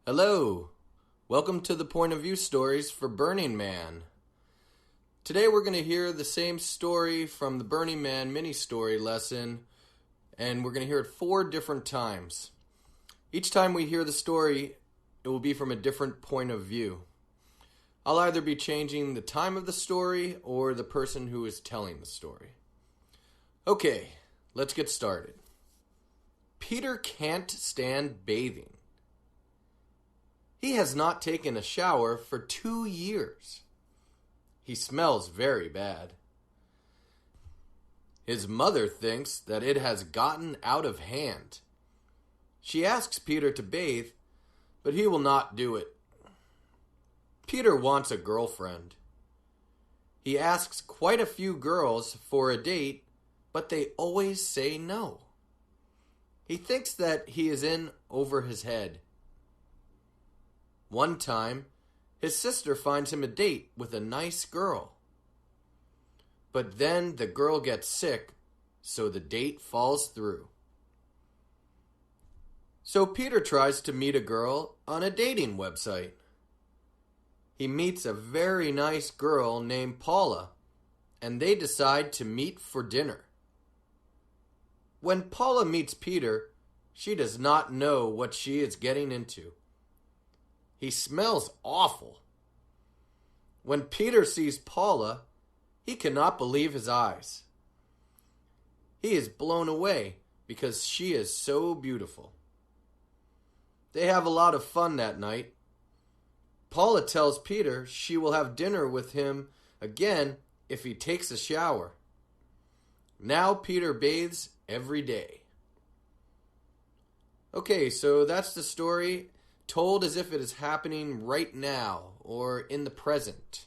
Hello, welcome to the Point of View stories for Burning Man. Today we're going to hear the same story from the Burning Man mini-story lesson, and we're going to hear it 4 different times. Each time we hear the story, it will be from a different point of view. I'll either be changing the time of the story or the person who is telling the story. Okay, let's get started. Peter can't stand bathing. He has not taken a shower for 2 years. He smells very bad. His mother thinks that it has gotten out of hand. She asks Peter to bathe, but he will not do it. Peter wants a girlfriend. He asks quite a few girls for a date, but they always say no. He thinks that he is in over his head. One time, his sister finds him a date with a nice girl. But then the girl gets sick, so the date falls through. So Peter tries to meet a girl on a dating website. He meets a very nice girl named Paula, and they decide to meet for dinner. When Paula meets Peter, she does not know what she is getting into. He smells awful. When Peter sees Paula, he cannot believe his eyes. He is blown away because she is so beautiful. They have a lot of fun that night. Paula tells Peter she will have dinner with him again if he takes a shower. Now Peter bathes every day. Okay, so that's the story, told as if it is happening right now or in the present.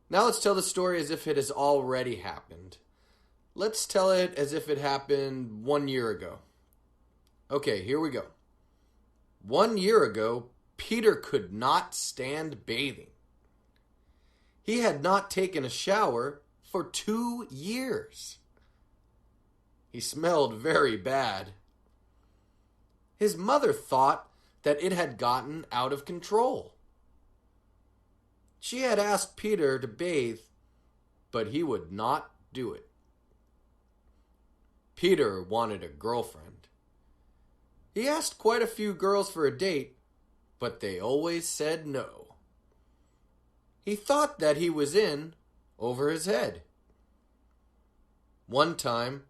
Now let's tell the story as if it has already happened. Let's tell it as if it happened 1 year ago. Okay, here we go. 1 year ago, Peter could not stand bathing. He had not taken a shower for 2 years. He smelled very bad. His mother thought that it had gotten out of control. She had asked Peter to bathe, but he would not do it. Peter wanted a girlfriend. He asked quite a few girls for a date, but they always said no. He thought that he was in over his head. One time,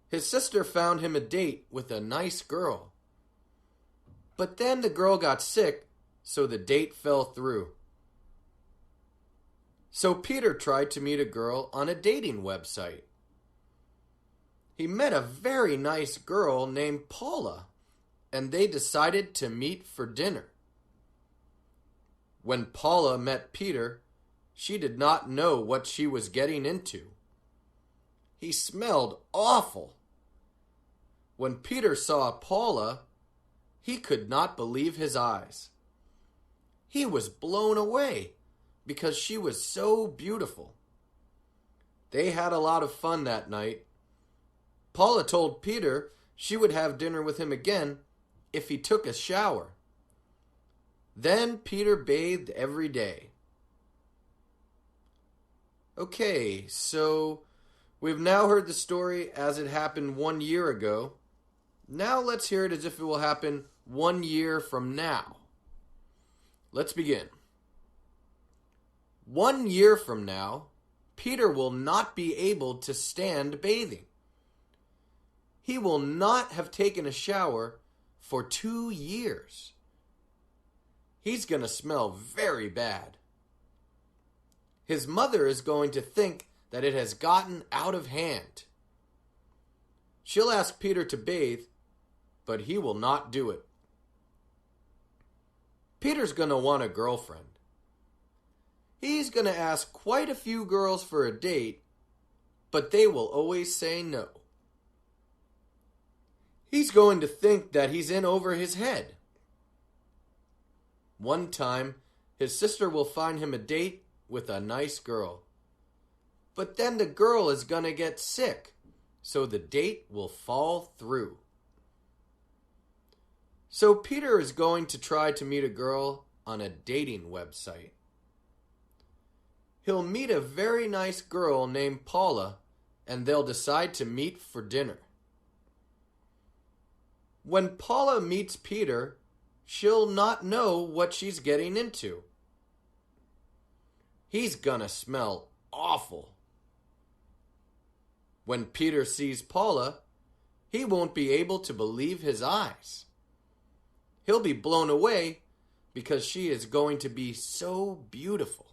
his sister found him a date with a nice girl. But then the girl got sick, so the date fell through. So Peter tried to meet a girl on a dating website. He met a very nice girl named Paula, and they decided to meet for dinner. When Paula met Peter, she did not know what she was getting into. He smelled awful. When Peter saw Paula, he could not believe his eyes. He was blown away because she was so beautiful. They had a lot of fun that night. Paula told Peter she would have dinner with him again if he took a shower. Then Peter bathed every day. Okay, so we've now heard the story as it happened 1 year ago. Now let's hear it as if it will happen 1 year from now. Let's begin. 1 year from now, Peter will not be able to stand bathing. He will not have taken a shower for 2 years. He's going to smell very bad. His mother is going to think that it has gotten out of hand. She'll ask Peter to bathe, but he will not do it. Peter's going to want a girlfriend. He's going to ask quite a few girls for a date, but they will always say no. He's going to think that he's in over his head. One time, his sister will find him a date with a nice girl. But then the girl is going to get sick, so the date will fall through. So Peter is going to try to meet a girl on a dating website. He'll meet a very nice girl named Paula, and they'll decide to meet for dinner. When Paula meets Peter, she'll not know what she's getting into. He's gonna smell awful. When Peter sees Paula, he won't be able to believe his eyes. He'll be blown away because she is going to be so beautiful.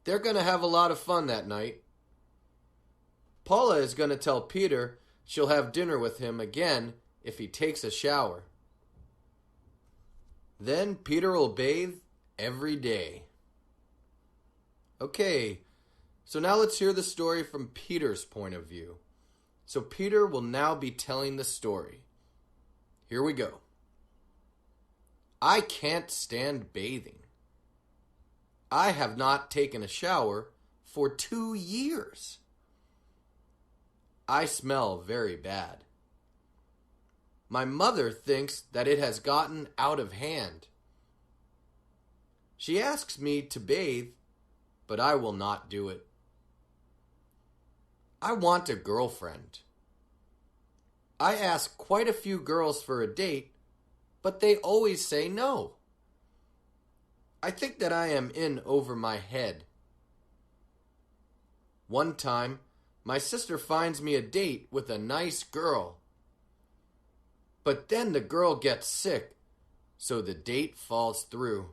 They're going to have a lot of fun that night. Paula is going to tell Peter she'll have dinner with him again if he takes a shower. Then Peter will bathe every day. Okay, so now let's hear the story from Peter's point of view. So Peter will now be telling the story. Here we go. I can't stand bathing. I have not taken a shower for 2 years. I smell very bad. My mother thinks that it has gotten out of hand. She asks me to bathe, but I will not do it. I want a girlfriend. I ask quite a few girls for a date, but they always say no. I think that I am in over my head. One time, my sister finds me a date with a nice girl. But then the girl gets sick, so the date falls through.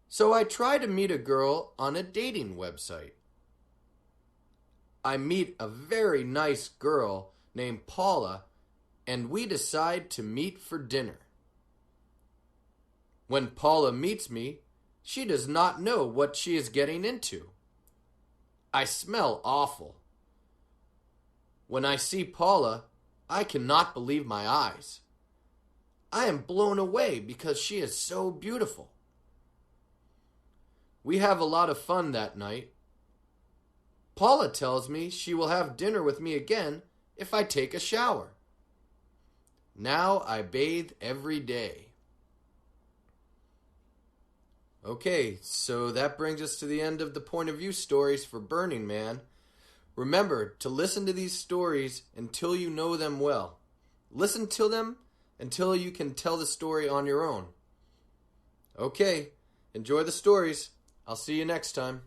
So I try to meet a girl on a dating website. I meet a very nice girl named Paula, and we decide to meet for dinner. When Paula meets me, she does not know what she is getting into. I smell awful. When I see Paula, I cannot believe my eyes. I am blown away because she is so beautiful. We have a lot of fun that night. Paula tells me she will have dinner with me again if I take a shower. Now I bathe every day. Okay, so that brings us to the end of the point of view stories for Burning Man. Remember to listen to these stories until you know them well. Listen to them until you can tell the story on your own. Okay, enjoy the stories. I'll see you next time.